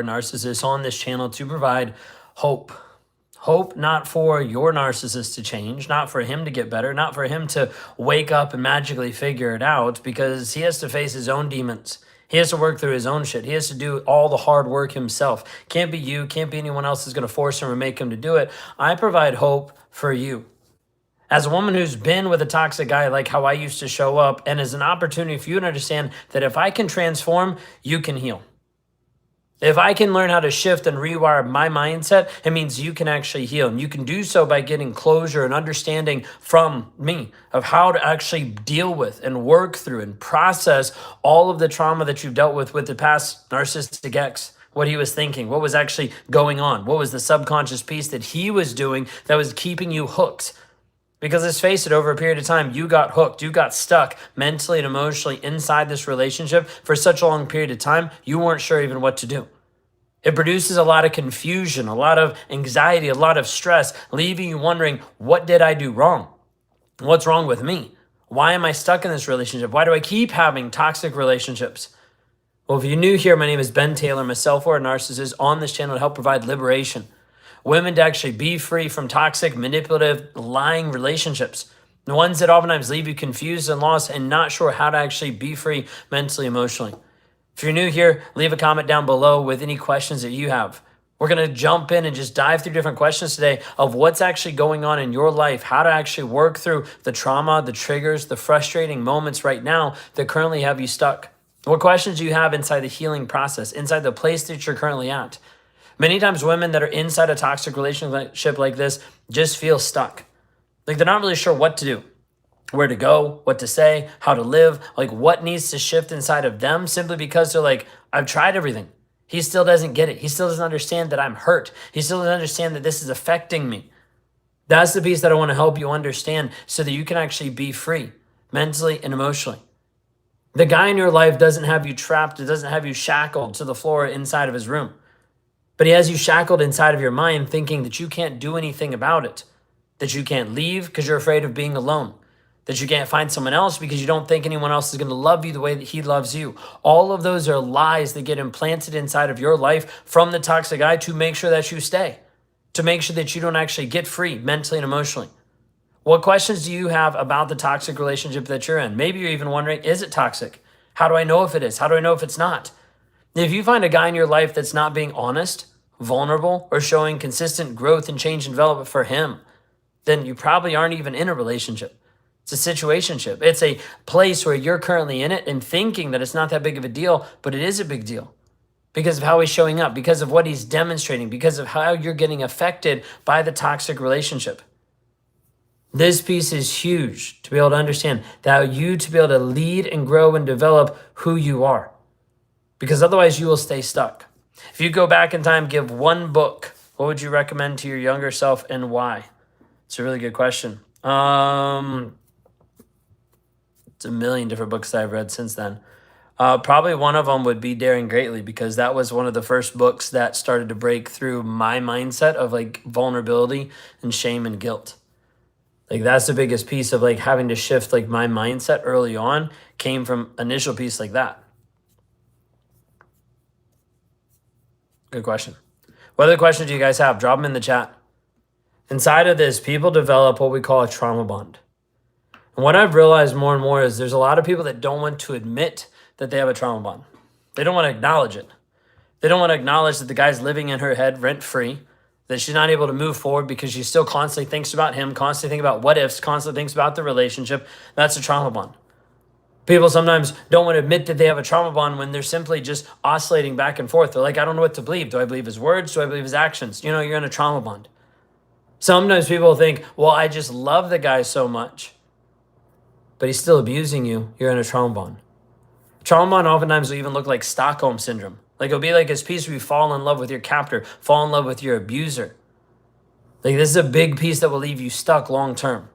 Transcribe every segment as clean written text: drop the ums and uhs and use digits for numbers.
Narcissist on this channel to provide hope. Hope not for your narcissist to change, not for him to get better, not for him to wake up and magically figure it out, because he has to face his own demons. He has to work through his own shit. He has to do all the hard work himself. Can't be you, can't be anyone else who's going to force him or make him to do it. I provide hope for you. As a woman who's been with a toxic guy, like how I used to show up, and as an opportunity for you to understand that if I can transform, you can heal. If I can learn how to shift and rewire my mindset, it means you can actually heal. And you can do so by getting closure and understanding from me of how to actually deal with and work through and process all of the trauma that you've dealt with the past narcissistic ex, what he was thinking, what was actually going on, what was the subconscious piece that he was doing that was keeping you hooked. Because let's face it, over a period of time, you got hooked, you got stuck mentally and emotionally inside this relationship for such a long period of time, you weren't sure even what to do. It produces a lot of confusion, a lot of anxiety, a lot of stress, leaving you wondering, what did I do wrong? What's wrong with me? Why am I stuck in this relationship? Why do I keep having toxic relationships? Well, if you're new here, my name is Ben Taylor. I'm a self-aware narcissist on this channel to help provide liberation. Women to actually be free from toxic, manipulative, lying relationships. The ones that oftentimes leave you confused and lost and not sure how to actually be free mentally, emotionally. If you're new here, leave a comment down below with any questions that you have. We're going to jump in and just dive through different questions today of what's actually going on in your life, how to actually work through the trauma, the triggers, the frustrating moments right now that currently have you stuck. What questions do you have inside the healing process, inside the place that you're currently at? Many times women that are inside a toxic relationship like this just feel stuck. Like they're not really sure what to do, where to go, what to say, how to live, like what needs to shift inside of them simply because they're like, I've tried everything. He still doesn't get it. He still doesn't understand that I'm hurt. He still doesn't understand that this is affecting me. That's the piece that I want to help you understand so that you can actually be free mentally and emotionally. The guy in your life doesn't have you trapped. It doesn't have you shackled to the floor inside of his room. But he has you shackled inside of your mind thinking that you can't do anything about it, that you can't leave because you're afraid of being alone, that you can't find someone else because you don't think anyone else is going to love you the way that he loves you. All of those are lies that get implanted inside of your life from the toxic guy to make sure that you stay, to make sure that you don't actually get free mentally and emotionally. What questions do you have about the toxic relationship that you're in? Maybe you're even wondering, is it toxic? How do I know if it is? How do I know if it's not? If you find a guy in your life that's not being honest, vulnerable, or showing consistent growth and change and development for him, then you probably aren't even in a relationship. It's a situationship. It's a place where you're currently in it and thinking that it's not that big of a deal, but it is a big deal because of how he's showing up, because of what he's demonstrating, because of how you're getting affected by the toxic relationship. This piece is huge to be able to understand that you to be able to lead and grow and develop who you are, because otherwise you will stay stuck. If you go back in time, give one book, what would you recommend to your younger self and why? It's a really good question. It's a million different books that I've read since then. Probably one of them would be Daring Greatly, because that was one of the first books that started to break through my mindset of like vulnerability and shame and guilt. Like that's the biggest piece of like having to shift like my mindset early on came from initial piece like that. Good question. What other questions do you guys have? Drop them in the chat. Inside of this, people develop what we call a trauma bond. And what I've realized more and more is there's a lot of people that don't want to admit that they have a trauma bond. They don't want to acknowledge it. They don't want to acknowledge that the guy's living in her head rent-free, that she's not able to move forward because she still constantly thinks about him, constantly thinks about what ifs, constantly thinks about the relationship. That's a trauma bond. People sometimes don't want to admit that they have a trauma bond when they're simply just oscillating back and forth. They're like, I don't know what to believe. Do I believe his words? Do I believe his actions? You know, you're in a trauma bond. Sometimes people think, well, I just love the guy so much, but he's still abusing you. You're in a trauma bond. Trauma bond oftentimes will even look like Stockholm syndrome. Like it'll be like this piece where you fall in love with your captor, fall in love with your abuser. Like this is a big piece that will leave you stuck long term.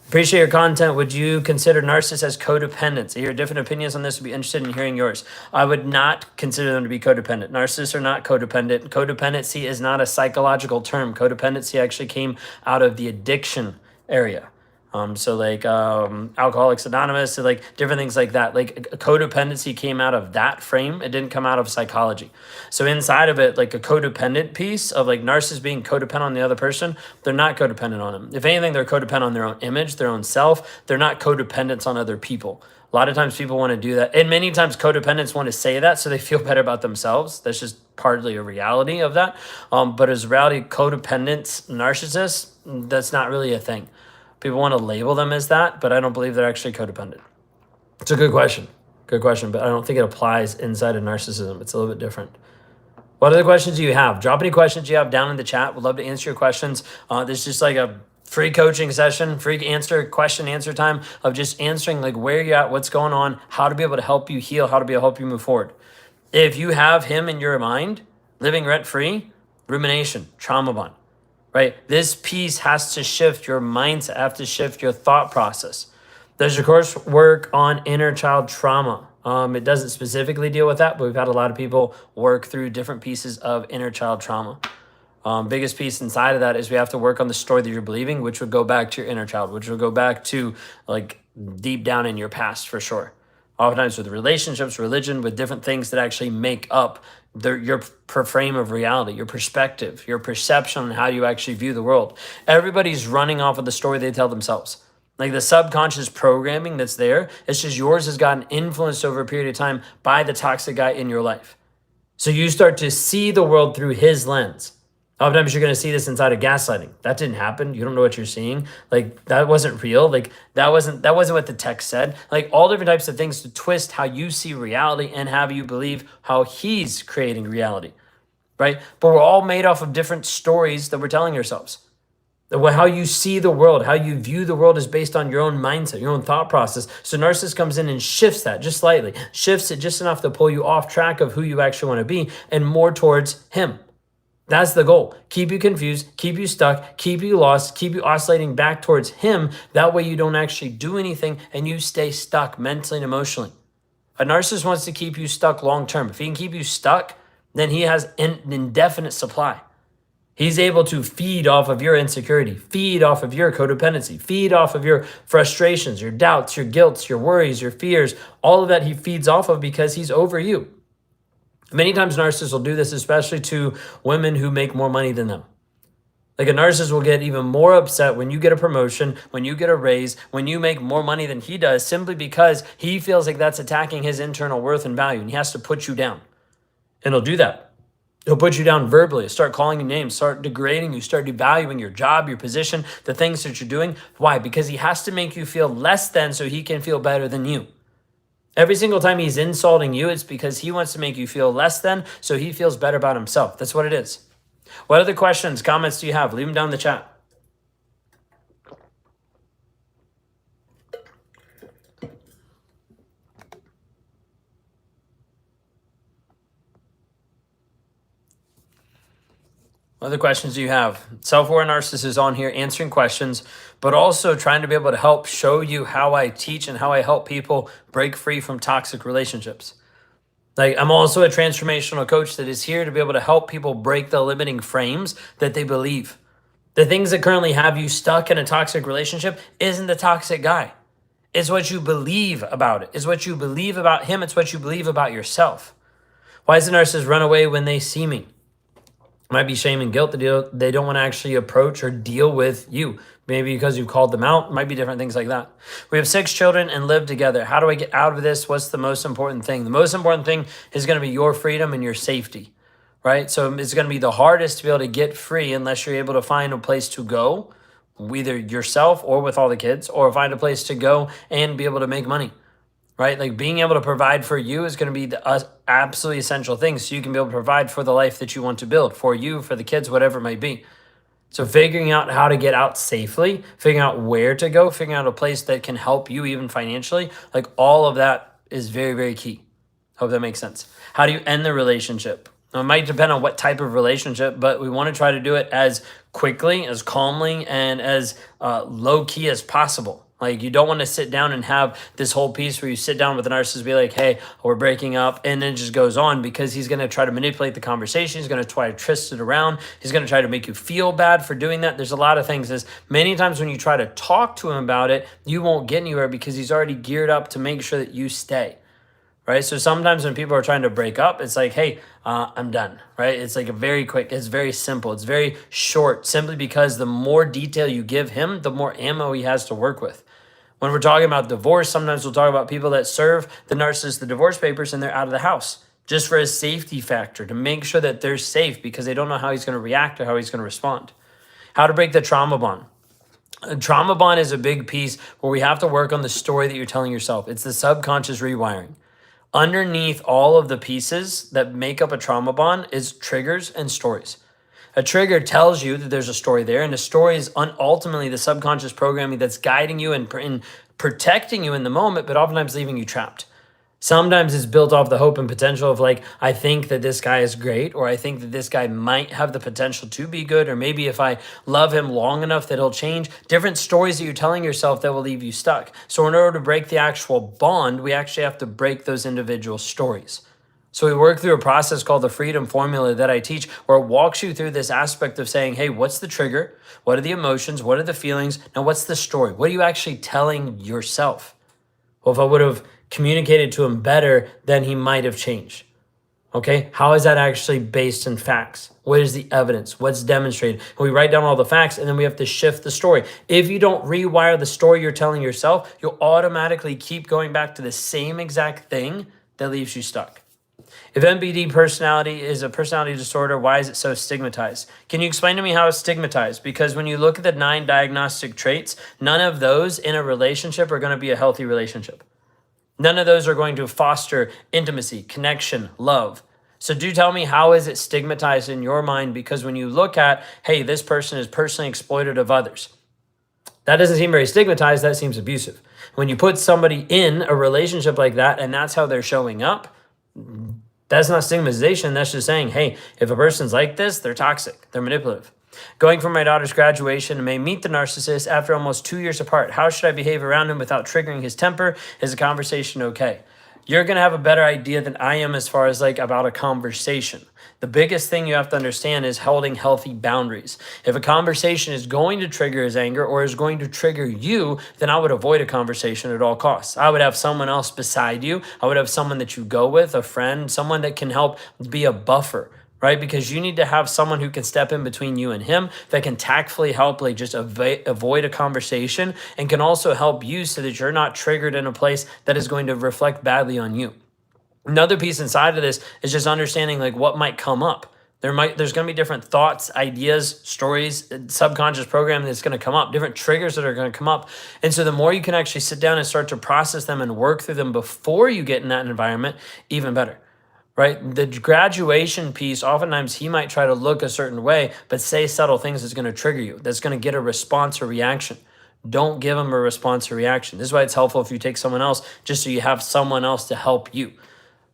Appreciate your content. Would you consider narcissists as codependents? I hear different opinions on this. Would be interested in hearing yours. I would not consider them to be codependent. Narcissists are not codependent. Codependency is not a psychological term. Codependency actually came out of the addiction area. So like Alcoholics Anonymous, so like different things like that. Like codependency came out of that frame. It didn't come out of psychology. So inside of it, like a codependent piece of like narcissists being codependent on the other person, they're not codependent on them. If anything, they're codependent on their own image, their own self. They're not codependents on other people. A lot of times people want to do that. And many times codependents want to say that so they feel better about themselves. That's just partly a reality of that. But as reality, codependents, narcissists, that's not really a thing. People want to label them as that, but I don't believe they're actually codependent. It's a good question. Good question, but I don't think it applies inside of narcissism. It's a little bit different. What other questions do you have? Drop any questions you have down in the chat. We'd love to answer your questions. This is just like a free coaching session, free question answer time of just answering like where you're at, what's going on, how to be able to help you heal, how to be able to help you move forward. If you have him in your mind, living rent-free, rumination, trauma bond, right? This piece has to shift your mindset, have to shift your thought process. There's of course work on inner child trauma. It doesn't specifically deal with that, but we've had a lot of people work through different pieces of inner child trauma. Biggest piece inside of that is we have to work on the story that you're believing, which would go back to your inner child, which would go back to like deep down in your past for sure. Oftentimes with relationships, religion, with different things that actually make up your frame of reality, your perspective, your perception on how you actually view the world. Everybody's running off of the story they tell themselves. Like the subconscious programming that's there, it's just yours has gotten influenced over a period of time by the toxic guy in your life. So you start to see the world through his lens. Oftentimes you're going to see this inside of gaslighting. That didn't happen. You don't know what you're seeing. Like that wasn't real. Like that wasn't what the text said. Like all different types of things to twist how you see reality and have you believe how he's creating reality, right? But we're all made off of different stories that we're telling ourselves. How you see the world, how you view the world is based on your own mindset, your own thought process. So narcissist comes in and shifts that just slightly, shifts it just enough to pull you off track of who you actually want to be and more towards him. That's the goal. Keep you confused, keep you stuck, keep you lost, keep you oscillating back towards him. That way you don't actually do anything and you stay stuck mentally and emotionally. A narcissist wants to keep you stuck long term. If he can keep you stuck, then he has an indefinite supply. He's able to feed off of your insecurity, feed off of your codependency, feed off of your frustrations, your doubts, your guilt, your worries, your fears. All of that he feeds off of because he's over you. Many times narcissists will do this, especially to women who make more money than them. Like a narcissist will get even more upset when you get a promotion, when you get a raise, when you make more money than he does, simply because he feels like that's attacking his internal worth and value, and he has to put you down. And he'll do that. He'll put you down verbally, start calling you names, start degrading you, start devaluing your job, your position, the things that you're doing. Why? Because he has to make you feel less than so he can feel better than you. Every single time he's insulting you, it's because he wants to make you feel less than so he feels better about himself. That's what it is. What other questions, comments do you have? Leave them down in the chat. What other questions do you have? Self-aware narcissist is on here answering questions, but also trying to be able to help show you how I teach and how I help people break free from toxic relationships. Like I'm also a transformational coach that is here to be able to help people break the limiting frames that they believe. The things that currently have you stuck in a toxic relationship isn't the toxic guy. It's what you believe about it. It's what you believe about him. It's what you believe about yourself. Why does the narcissist run away when they see me? Might be shame and guilt that they don't want to actually approach or deal with you. Maybe because you've called them out. Might be different things like that. We have 6 children and live together. How do I get out of this? What's the most important thing? The most important thing is going to be your freedom and your safety, right? So it's going to be the hardest to be able to get free unless you're able to find a place to go, either yourself or with all the kids, or find a place to go and be able to make money. Right? Like being able to provide for you is going to be the absolutely essential thing so you can be able to provide for the life that you want to build for you, for the kids, whatever it might be. So figuring out how to get out safely, figuring out where to go, figuring out a place that can help you even financially, like all of that is very, very key. Hope that makes sense. How do you end the relationship? Now, it might depend on what type of relationship, but we want to try to do it as quickly, as calmly, and as low-key as possible. Like, you don't want to sit down and have this whole piece where you sit down with a narcissist and be like, hey, we're breaking up, and then it just goes on, because he's going to try to manipulate the conversation. He's going to try to twist it around. He's going to try to make you feel bad for doing that. There's a lot of things. As many times when you try to talk to him about it, you won't get anywhere because he's already geared up to make sure that you stay. Right? So sometimes when people are trying to break up, it's like, hey, I'm done, right? It's like a very quick, it's very simple. It's very short, simply because the more detail you give him, the more ammo he has to work with. When we're talking about divorce, sometimes we'll talk about people that serve the narcissist the divorce papers and they're out of the house just for a safety factor, to make sure that they're safe, because they don't know how he's going to react or how he's going to respond. How to break the trauma bond. A trauma bond is a big piece where we have to work on the story that you're telling yourself. It's the subconscious rewiring. Underneath all of the pieces that make up a trauma bond is triggers and stories. A trigger tells you that there's a story there, and the story is ultimately the subconscious programming that's guiding you and protecting you in the moment, but oftentimes leaving you trapped. Sometimes it's built off the hope and potential of like, I think that this guy is great, or I think that this guy might have the potential to be good, or maybe if I love him long enough that he'll change. Different stories that you're telling yourself that will leave you stuck. So in order to break the actual bond, we actually have to break those individual stories. So we work through a process called the freedom formula that I teach, where it walks you through this aspect of saying, hey, what's the trigger? What are the emotions? What are the feelings? Now, what's the story? What are you actually telling yourself? Well, if I would have communicated to him better, then he might have changed. Okay, how is that actually based in facts? What is the evidence? What's demonstrated? And we write down all the facts, and then we have to shift the story. If you don't rewire the story you're telling yourself, you'll automatically keep going back to the same exact thing that leaves you stuck. If MBD personality is a personality disorder, why is it so stigmatized? Can you explain to me how it's stigmatized? Because when you look at the 9 diagnostic traits, none of those in a relationship are going to be a healthy relationship. None of those are going to foster intimacy, connection, love. So do tell me, how is it stigmatized in your mind? Because when you look at, hey, this person is personally exploitive of others, that doesn't seem very stigmatized. That seems abusive. When you put somebody in a relationship like that and that's how they're showing up, that's not stigmatization. That's just saying, hey, if a person's like this, they're toxic, they're manipulative. Going for my daughter's graduation and may meet the narcissist after almost 2 years apart. How should I behave around him without triggering his temper? Is a conversation okay? You're going to have a better idea than I am as far as like about a conversation. The biggest thing you have to understand is holding healthy boundaries. If a conversation is going to trigger his anger or is going to trigger you, then I would avoid a conversation at all costs. I would have someone else beside you. I would have someone that you go with, a friend, someone that can help be a buffer. Right? Because you need to have someone who can step in between you and him, that can tactfully help like just avoid a conversation, and can also help you so that you're not triggered in a place that is going to reflect badly on you. Another piece inside of this is just understanding like what might come up. There's going to be different thoughts, ideas, stories, subconscious programming that's going to come up, different triggers that are going to come up. And so the more you can actually sit down and start to process them and work through them before you get in that environment, even better. Right? The graduation piece, oftentimes he might try to look a certain way, but say subtle things that's going to trigger you, that's going to get a response or reaction. Don't give him a response or reaction. This is why it's helpful if you take someone else, just so you have someone else to help you.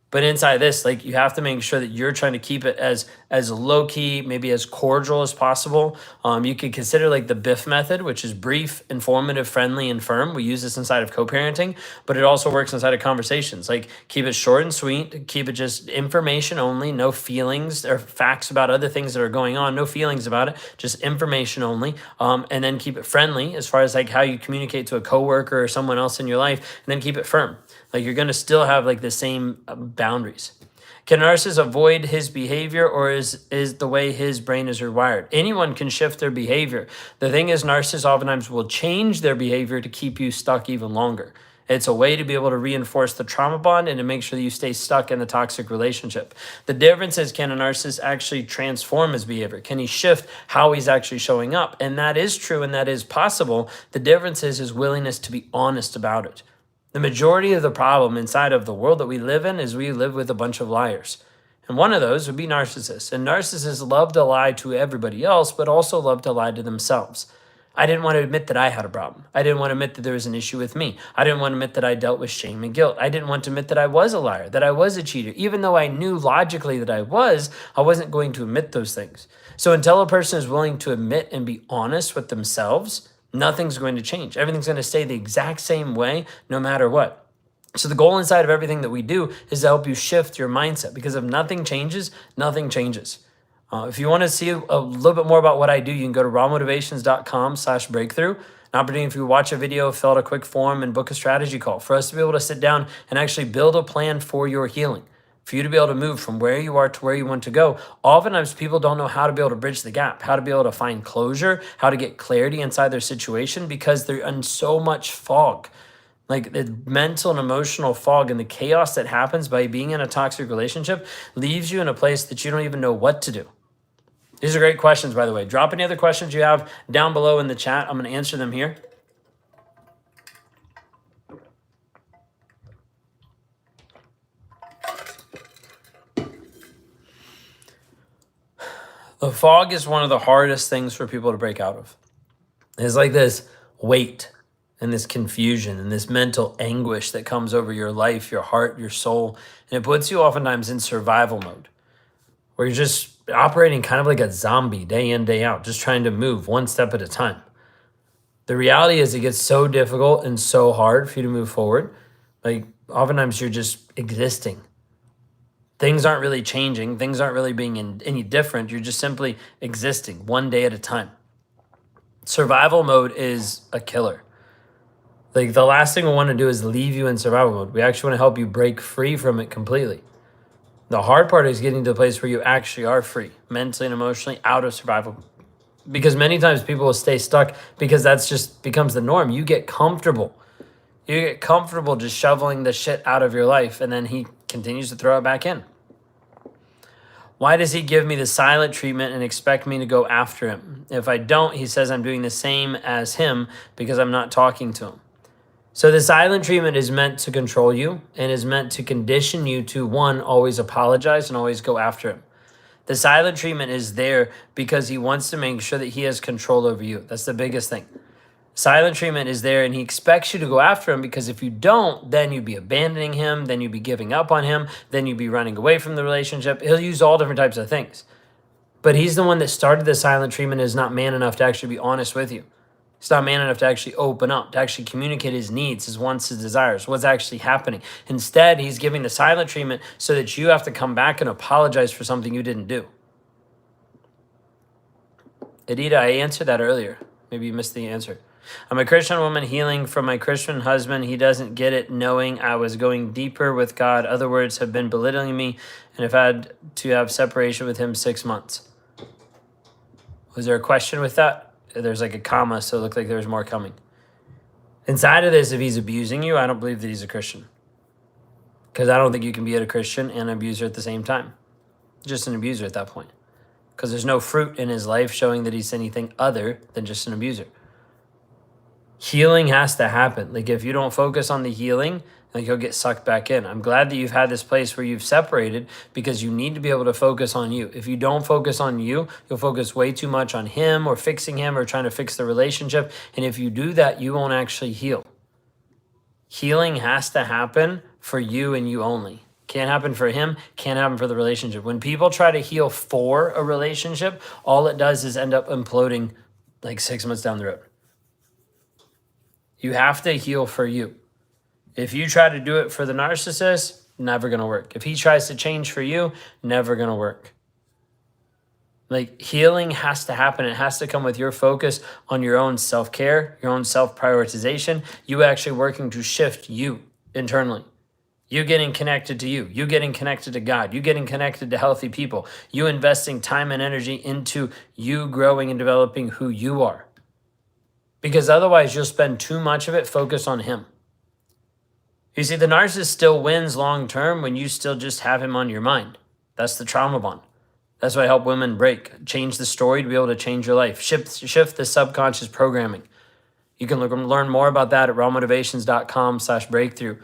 But inside this, like, you have to make sure that you're trying to keep it as low-key, maybe as cordial as possible. You could consider like the BIF method, which is brief, informative, friendly, and firm. We use this inside of co-parenting, but it also works inside of conversations. Like, keep it short and sweet, keep it just information only, no feelings or facts about other things that are going on, no feelings about it, just information only. And then keep it friendly as far as like how you communicate to a coworker or someone else in your life, and then keep it firm. Like, you're going to still have like the same boundaries. Can a narcissist avoid his behavior, or is the way his brain is rewired? Anyone can shift their behavior. The thing is, narcissists oftentimes will change their behavior to keep you stuck even longer. It's a way to be able to reinforce the trauma bond and to make sure that you stay stuck in the toxic relationship. The difference is, can a narcissist actually transform his behavior? Can he shift how he's actually showing up? And that is true, and that is possible. The difference is his willingness to be honest about it. The majority of the problem inside of the world that we live in is we live with a bunch of liars. And one of those would be narcissists. And narcissists love to lie to everybody else, but also love to lie to themselves. I didn't want to admit that I had a problem. I didn't want to admit that there was an issue with me. I didn't want to admit that I dealt with shame and guilt. I didn't want to admit that I was a liar, that I was a cheater. Even though I knew logically that I wasn't going to admit those things. So until a person is willing to admit and be honest with themselves, Nothing's going to change. Everything's going to stay the exact same way no matter what. So the goal inside of everything that we do is to help you shift your mindset, because if nothing changes, nothing changes. If you want to see a little bit more about what I do, you can go to rawmotivations.com/breakthrough. An opportunity for you to watch a video, fill out a quick form, and book a strategy call for us to be able to sit down and actually build a plan for your healing, for you to be able to move from where you are to where you want to go. Oftentimes people don't know how to be able to bridge the gap, how to be able to find closure, how to get clarity inside their situation, because they're in so much fog. Like the mental and emotional fog and the chaos that happens by being in a toxic relationship leaves you in a place that you don't even know what to do. These are great questions, by the way. Drop any other questions you have down below in the chat. I'm going to answer them here. The fog is one of the hardest things for people to break out of. It's like this weight and this confusion and this mental anguish that comes over your life, your heart, your soul. And it puts you oftentimes in survival mode, where you're just operating kind of like a zombie day in, day out, just trying to move one step at a time. The reality is it gets so difficult and so hard for you to move forward. Like oftentimes you're just existing. Things aren't really changing. Things aren't really being any different. You're just simply existing one day at a time. Survival mode is a killer. Like the last thing we want to do is leave you in survival mode. We actually want to help you break free from it completely. The hard part is getting to the place where you actually are free, mentally and emotionally, out of survival. Because many times people will stay stuck because that's just becomes the norm. You get comfortable. You get comfortable just shoveling the shit out of your life, and then he continues to throw it back in. Why does he give me the silent treatment and expect me to go after him? If I don't, he says I'm doing the same as him because I'm not talking to him. So the silent treatment is meant to control you and is meant to condition you to, one, always apologize and always go after him. The silent treatment is there because he wants to make sure that he has control over you. That's the biggest thing. Silent treatment is there and he expects you to go after him, because if you don't, then you'd be abandoning him, then you'd be giving up on him, then you'd be running away from the relationship. He'll use all different types of things. But he's the one that started the silent treatment and is not man enough to actually be honest with you. He's not man enough to actually open up, to actually communicate his needs, his wants, his desires, what's actually happening. Instead, he's giving the silent treatment so that you have to come back and apologize for something you didn't do. Adita, I answered that earlier. Maybe you missed the answer. I'm a Christian woman healing from my Christian husband. He doesn't get it, knowing I was going deeper with God. Other words, have been belittling me and have had to have separation with him 6 months. Was there a question with that? There's like a comma, so it looked like there was more coming. Inside of this, if he's abusing you, I don't believe that he's a Christian. Because I don't think you can be a Christian and an abuser at the same time. Just an abuser at that point. Because there's no fruit in his life showing that he's anything other than just an abuser. Healing has to happen. Like if you don't focus on the healing, like you'll get sucked back in. I'm glad that you've had this place where you've separated, because you need to be able to focus on you. If you don't focus on you, you'll focus way too much on him or fixing him or trying to fix the relationship. And if you do that, you won't actually heal. Healing has to happen for you and you only. Can't happen for him, can't happen for the relationship. When people try to heal for a relationship, all it does is end up imploding like 6 months down the road. You have to heal for you. If you try to do it for the narcissist, never going to work. If he tries to change for you, never going to work. Like healing has to happen. It has to come with your focus on your own self-care, your own self-prioritization, you actually working to shift you internally. You getting connected to you getting connected to God, you getting connected to healthy people, you investing time and energy into you growing and developing who you are. Because otherwise you'll spend too much of it focused on him. You see, the narcissist still wins long-term when you still just have him on your mind. That's the trauma bond. That's why I help women break. Change the story to be able to change your life. Shift the subconscious programming. You can learn more about that at rawmotivations.com/breakthrough.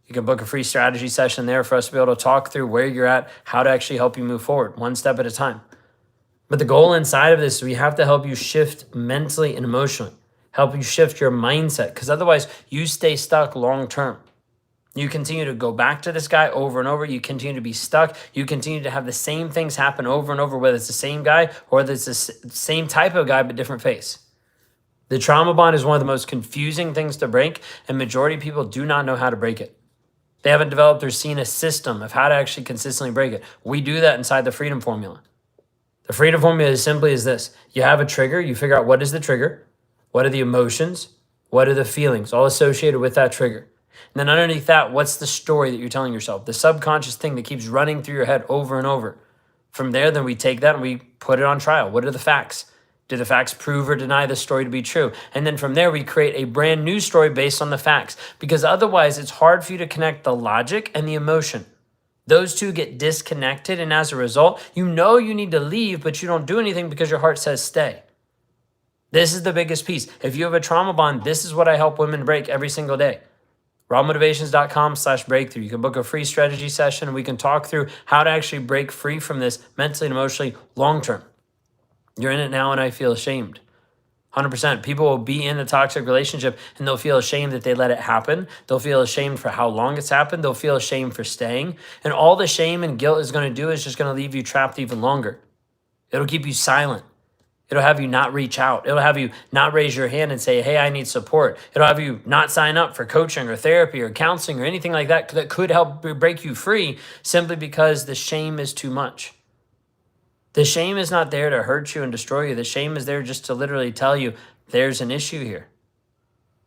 You can book a free strategy session there for us to be able to talk through where you're at, how to actually help you move forward, one step at a time. But the goal inside of this is we have to help you shift mentally and emotionally. Help you shift your mindset, because otherwise you stay stuck long term. You continue to go back to this guy over and over. You continue to be stuck. You continue to have the same things happen over and over, whether it's the same guy or whether it's the same type of guy but different face. The trauma bond is one of the most confusing things to break, and majority of people do not know how to break it. They haven't developed or seen a system of how to actually consistently break it. We do that inside the freedom formula. The freedom formula is simply is this. You have a trigger, you figure out what is the trigger, what are the emotions, what are the feelings, all associated with that trigger. And then underneath that, what's the story that you're telling yourself? The subconscious thing that keeps running through your head over and over. From there, then we take that and we put it on trial. What are the facts? Do the facts prove or deny the story to be true? And then from there, we create a brand new story based on the facts, because otherwise it's hard for you to connect the logic and the emotion. Those two get disconnected, and as a result, you know you need to leave, but you don't do anything because your heart says stay. This is the biggest piece. If you have a trauma bond, this is what I help women break every single day. rawmotivations.com/breakthrough. You can book a free strategy session and we can talk through how to actually break free from this mentally and emotionally long-term. You're in it now and I feel ashamed. 100%. People will be in a toxic relationship and they'll feel ashamed that they let it happen. They'll feel ashamed for how long it's happened. They'll feel ashamed for staying. And all the shame and guilt is going to do is just going to leave you trapped even longer. It'll keep you silent. It'll have you not reach out. It'll have you not raise your hand and say, hey, I need support. It'll have you not sign up for coaching or therapy or counseling or anything like that that could help break you free, simply because the shame is too much. The shame is not there to hurt you and destroy you. The shame is there just to literally tell you there's an issue here.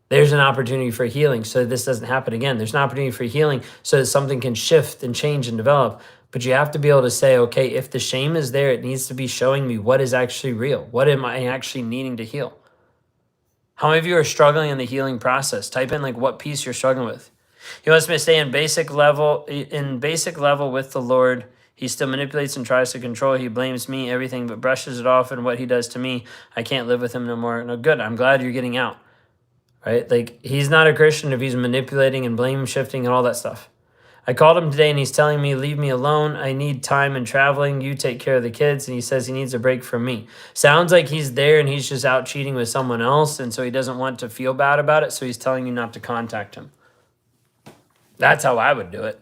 There's an opportunity for healing so that this doesn't happen again. There's an opportunity for healing so that something can shift and change and develop. But you have to be able to say, okay, if the shame is there, it needs to be showing me what is actually real. What am I actually needing to heal? How many of you are struggling in the healing process? Type in like what piece you're struggling with. He wants me to stay in basic level with the Lord. He still manipulates and tries to control. He blames me, everything, but brushes it off. And what he does to me, I can't live with him no more. No, good. I'm glad you're getting out, right? Like, he's not a Christian if he's manipulating and blame shifting and all that stuff. I called him today and he's telling me, leave me alone. I need time and traveling. You take care of the kids. And he says he needs a break from me. Sounds like he's there and he's just out cheating with someone else. And so he doesn't want to feel bad about it. So he's telling you not to contact him. That's how I would do it.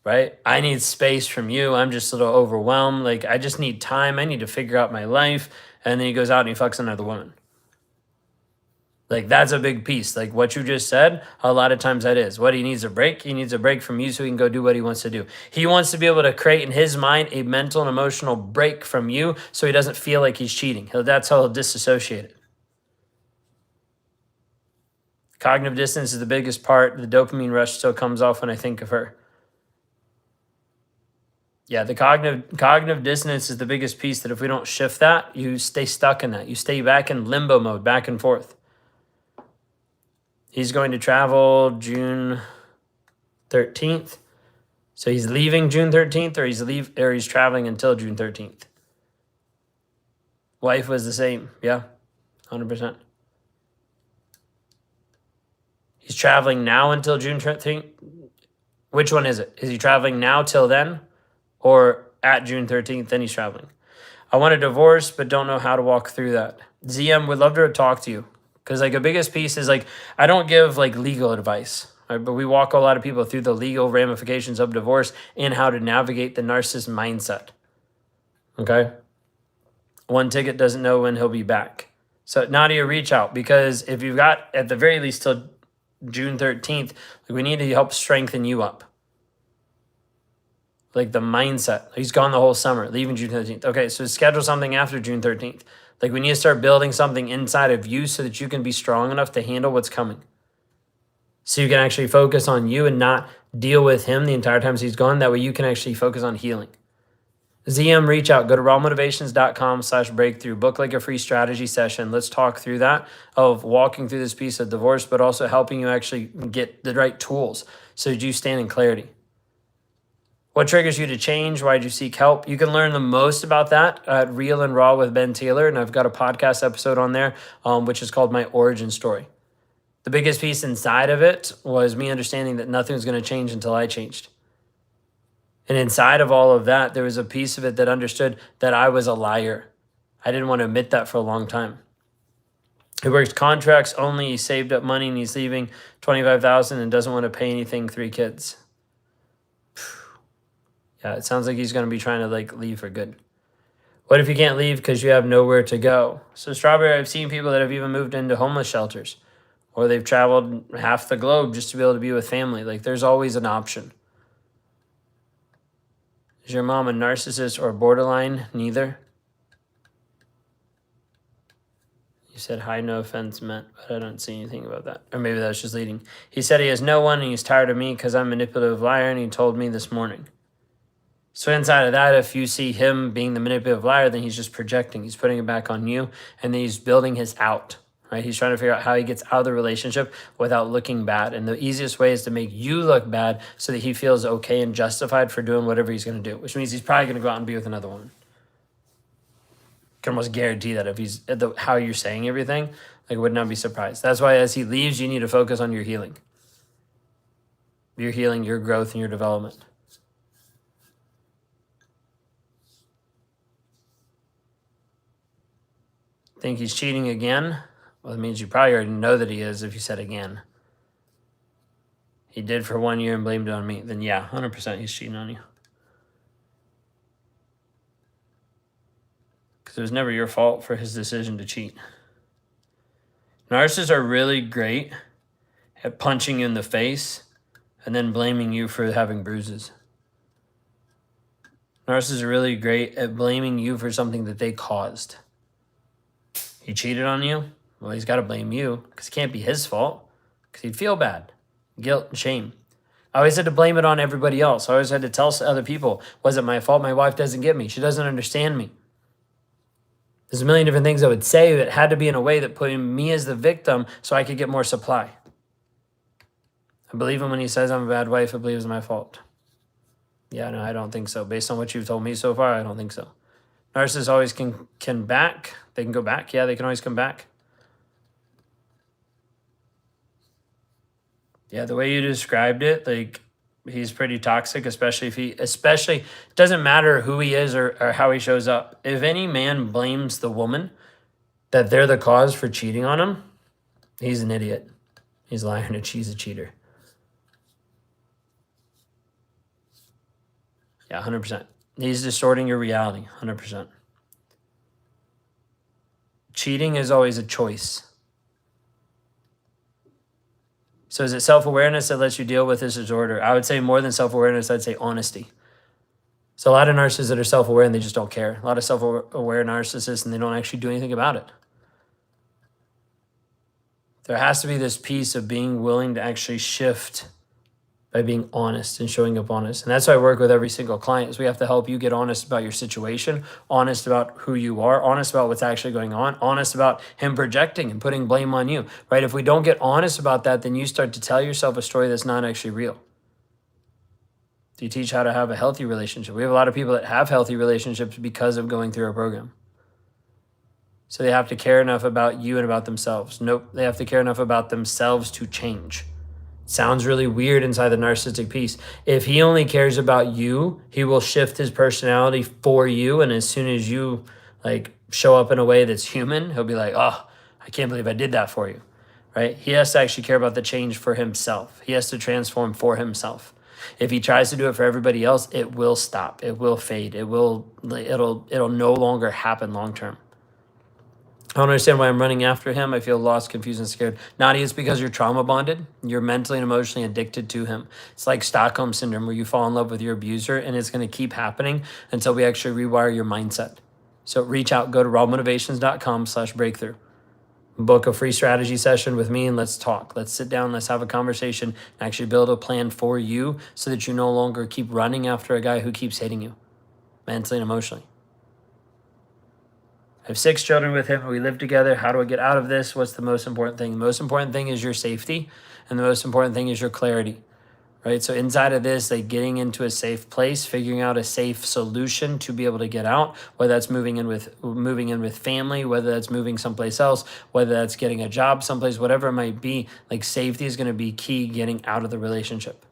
Right? I need space from you. I'm just a little overwhelmed. Like, I just need time. I need to figure out my life. And then he goes out and he fucks another woman. Like, that's a big piece. Like what you just said, a lot of times that is. What he needs a break. He needs a break from you so he can go do what he wants to do. He wants to be able to create in his mind a mental and emotional break from you so he doesn't feel like he's cheating. That's how he'll disassociate it. Cognitive dissonance is the biggest part. The dopamine rush still comes off when I think of her. Yeah, the cognitive dissonance is the biggest piece, that if we don't shift that, you stay stuck in that. You stay back in limbo mode, back and forth. He's going to travel June 13th. So he's leaving June 13th, or he's traveling until June 13th. Wife was the same. Yeah, 100%. He's traveling now until June 13th. Which one is it? Is he traveling now till then? Or at June 13th, then he's traveling? I want a divorce, but don't know how to walk through that. ZM, would love to talk to you. Because like a biggest piece is like, I don't give like legal advice, right? But we walk a lot of people through the legal ramifications of divorce and how to navigate the narcissist mindset. Okay? One ticket doesn't know when he'll be back. So Nadia, reach out, because if you've got at the very least till June 13th, like, we need to help strengthen you up. Like the mindset. He's gone the whole summer, leaving June 13th. Okay, so schedule something after June 13th. Like, we need to start building something inside of you so that you can be strong enough to handle what's coming. So you can actually focus on you and not deal with him the entire time he's gone. That way you can actually focus on healing. ZM, reach out. Go to rawmotivations.com/breakthrough. Book like a free strategy session. Let's talk through that, of walking through this piece of divorce, but also helping you actually get the right tools so that you stand in clarity. What triggers you to change? Why did you seek help? You can learn the most about that at Real and Raw with Ben Taylor. And I've got a podcast episode on there, which is called My Origin Story. The biggest piece inside of it was me understanding that nothing was going to change until I changed. And inside of all of that, there was a piece of it that understood that I was a liar. I didn't want to admit that for a long time. He works contracts only. He saved up money and he's leaving $25,000 and doesn't want to pay anything, 3 kids. Yeah, it sounds like he's going to be trying to like leave for good. What if you can't leave because you have nowhere to go? So Strawberry, I've seen people that have even moved into homeless shelters, or they've traveled half the globe just to be able to be with family. Like, there's always an option. Is your mom a narcissist or borderline? Neither. You said hi, no offense meant, but I don't see anything about that. Or maybe that's just leading. He said he has no one and he's tired of me because I'm a manipulative liar, and he told me this morning. So inside of that, if you see him being the manipulative liar, then he's just projecting. He's putting it back on you, and then he's building his out, right? He's trying to figure out how he gets out of the relationship without looking bad. And the easiest way is to make you look bad so that he feels okay and justified for doing whatever he's going to do, which means he's probably going to go out and be with another woman. Can almost guarantee that if he's how you're saying everything, like, would not be surprised. That's why as he leaves, you need to focus on your healing, your growth, and your development. Think he's cheating again? Well, it means you probably already know that he is if you said again. He did for 1 year and blamed it on me. Then yeah, 100% he's cheating on you. Because it was never your fault for his decision to cheat. Narcissists are really great at punching you in the face and then blaming you for having bruises. Narcissists are really great at blaming you for something that they caused. He cheated on you? Well, he's got to blame you because it can't be his fault, because he'd feel bad, guilt, and shame. I always had to blame it on everybody else. I always had to tell other people, was it my fault? My wife doesn't get me. She doesn't understand me. There's a million different things I would say that had to be in a way that put me as the victim so I could get more supply. I believe him when he says I'm a bad wife. I believe it's my fault. Yeah, no, I don't think so. Based on what you've told me so far, I don't think so. Narcissists always can back. They can go back. Yeah, they can always come back. Yeah, the way you described it, like, he's pretty toxic, especially doesn't matter who he is or how he shows up. If any man blames the woman that they're the cause for cheating on him, he's an idiot. He's lying and she's a cheater. Yeah, 100%. He's distorting your reality, 100%. Cheating is always a choice. So is it self-awareness that lets you deal with this disorder? I would say more than self-awareness, I'd say honesty. So a lot of narcissists that are self-aware and they just don't care. A lot of self-aware narcissists and they don't actually do anything about it. There has to be this piece of being willing to actually shift by being honest and showing up honest. And that's why I work with every single client, is we have to help you get honest about your situation, honest about who you are, honest about what's actually going on, honest about him projecting and putting blame on you, right? If we don't get honest about that, then you start to tell yourself a story that's not actually real. Do you teach how to have a healthy relationship? We have a lot of people that have healthy relationships because of going through our program. So they have to care enough about you and about themselves. Nope, they have to care enough about themselves to change. Sounds really weird inside the narcissistic piece. If he only cares about you, he will shift his personality for you. And as soon as you show up in a way that's human, he'll be like, oh, I can't believe I did that for you, right? He has to actually care about the change for himself. He has to transform for himself. If he tries to do it for everybody else, it will stop. It will fade. It'll no longer happen long term. I don't understand why I'm running after him. I feel lost, confused, and scared. Nadia, it's because you're trauma bonded. You're mentally and emotionally addicted to him. It's like Stockholm Syndrome, where you fall in love with your abuser, and it's going to keep happening until we actually rewire your mindset. So reach out, go to rawmotivations.com/breakthrough. Book a free strategy session with me, and let's talk. Let's sit down, let's have a conversation, and actually build a plan for you so that you no longer keep running after a guy who keeps hitting you mentally and emotionally. I have 6 children with him. We live together. How do I get out of this? What's the most important thing? The most important thing is your safety, and the most important thing is your clarity, right? So inside of this, getting into a safe place, figuring out a safe solution to be able to get out, whether that's moving in with family, whether that's moving someplace else, whether that's getting a job someplace, whatever it might be, safety is going to be key getting out of the relationship.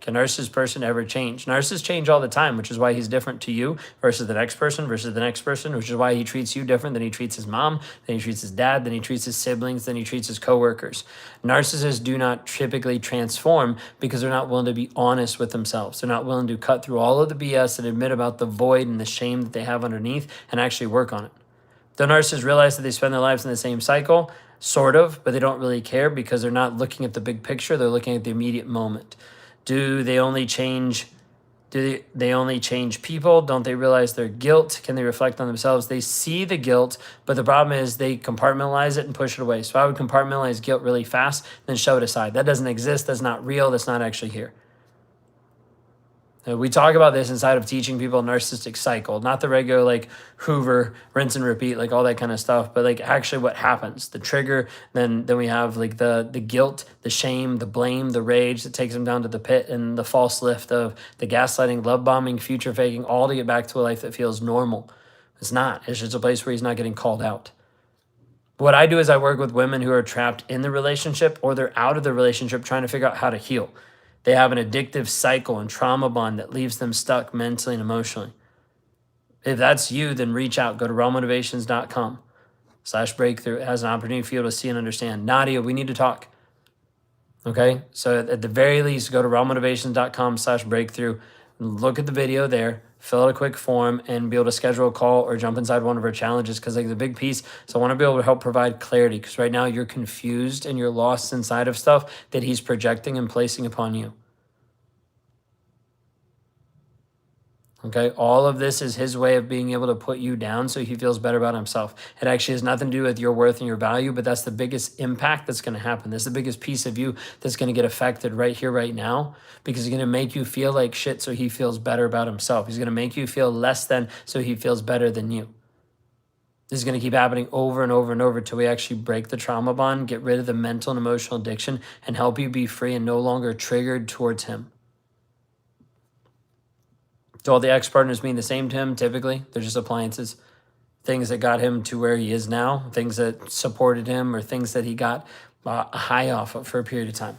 Can a narcissist person ever change? Narcissists change all the time, which is why he's different to you versus the next person, which is why he treats you different than he treats his mom, than he treats his dad, than he treats his siblings, than he treats his coworkers. Narcissists do not typically transform because they're not willing to be honest with themselves. They're not willing to cut through all of the BS and admit about the void and the shame that they have underneath and actually work on it. The narcissists realize that they spend their lives in the same cycle, sort of, but they don't really care because they're not looking at the big picture. They're looking at the immediate moment. Do they only change people? Don't they realize their guilt? Can they reflect on themselves? They see the guilt, but the problem is they compartmentalize it and push it away. So I would compartmentalize guilt really fast, then shove it aside. That doesn't exist. That's not real. That's not actually here. We talk about this inside of teaching people narcissistic cycle, not the regular like Hoover, rinse and repeat, like all that kind of stuff, but like actually what happens, the trigger, then we have like the guilt, the shame, the blame, the rage that takes him down to the pit, and the false lift of the gaslighting, love bombing, future faking, all to get back to a life that feels normal. It's not. It's just a place where he's not getting called out. What I do is I work with women who are trapped in the relationship or they're out of the relationship trying to figure out how to heal. They have an addictive cycle and trauma bond that leaves them stuck mentally and emotionally. If that's you, then reach out. Go to rawmotivations.com/breakthrough. It has an opportunity for you to see and understand. Nadia, we need to talk. Okay? So at the very least, go to rawmotivations.com/breakthrough. Look at the video there. Fill out a quick form and be able to schedule a call or jump inside one of our challenges, because like the big piece, so I want to be able to help provide clarity, because right now you're confused and you're lost inside of stuff that he's projecting and placing upon you. Okay, all of this is his way of being able to put you down so he feels better about himself. It actually has nothing to do with your worth and your value, but that's the biggest impact that's going to happen. This is the biggest piece of you that's going to get affected right here, right now, because he's going to make you feel like shit so he feels better about himself. He's going to make you feel less than so he feels better than you. This is going to keep happening over and over and over till we actually break the trauma bond, get rid of the mental and emotional addiction, and help you be free and no longer triggered towards him. Do all the ex-partners mean the same to him? Typically, they're just appliances. Things that got him to where he is now, things that supported him, or things that he got a high off of for a period of time.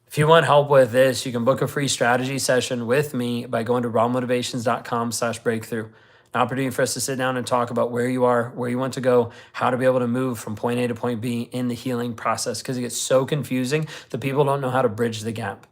If you want help with this, you can book a free strategy session with me by going to rawmotivations.com/breakthrough. An opportunity for us to sit down and talk about where you are, where you want to go, how to be able to move from point A to point B in the healing process, because it gets so confusing that people don't know how to bridge the gap.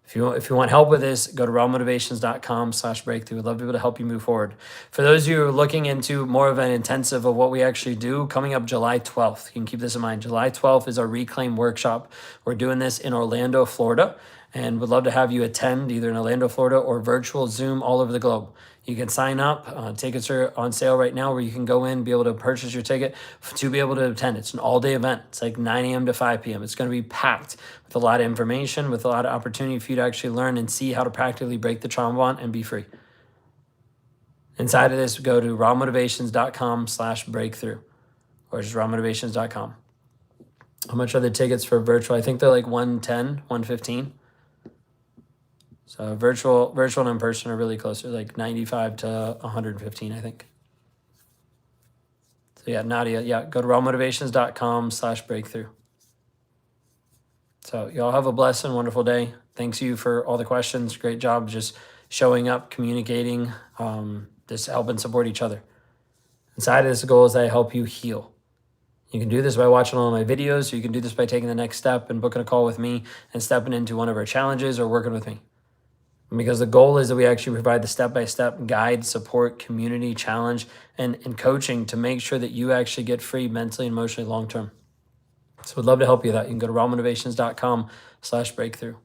If you want help with this, go to rawmotivations.com/breakthrough. We'd love to be able to help you move forward. For those of you who are looking into more of an intensive of what we actually do, coming up July 12th, you can keep this in mind. July 12th is our Reclaim workshop. We're doing this in Orlando, Florida, and would love to have you attend either in Orlando, Florida, or virtual Zoom all over the globe. You can sign up. Tickets are on sale right now, where you can go in, be able to purchase your ticket to be able to attend. It's an all-day event. It's like 9 a.m. to 5 p.m. It's going to be packed with a lot of information, with a lot of opportunity for you to actually learn and see how to practically break the trauma bond and be free. Inside of this, go to rawmotivations.com/breakthrough, or just rawmotivations.com. How much are the tickets for virtual? I think they're like $110, $115. So virtual and in person are really close. They're like 95 to 115, I think. So yeah, Nadia, go to rawmotivations.com/breakthrough. So y'all have a blessed and wonderful day. Thanks you for all the questions. Great job just showing up, communicating, just help and support each other. Inside of this, the goal is that I help you heal. You can do this by watching all of my videos, or you can do this by taking the next step and booking a call with me and stepping into one of our challenges or working with me. Because the goal is that we actually provide the step-by-step guide, support, community, challenge, and coaching to make sure that you actually get free mentally and emotionally long-term. So we'd love to help you with that. You can go to rawmotivations.com/breakthrough.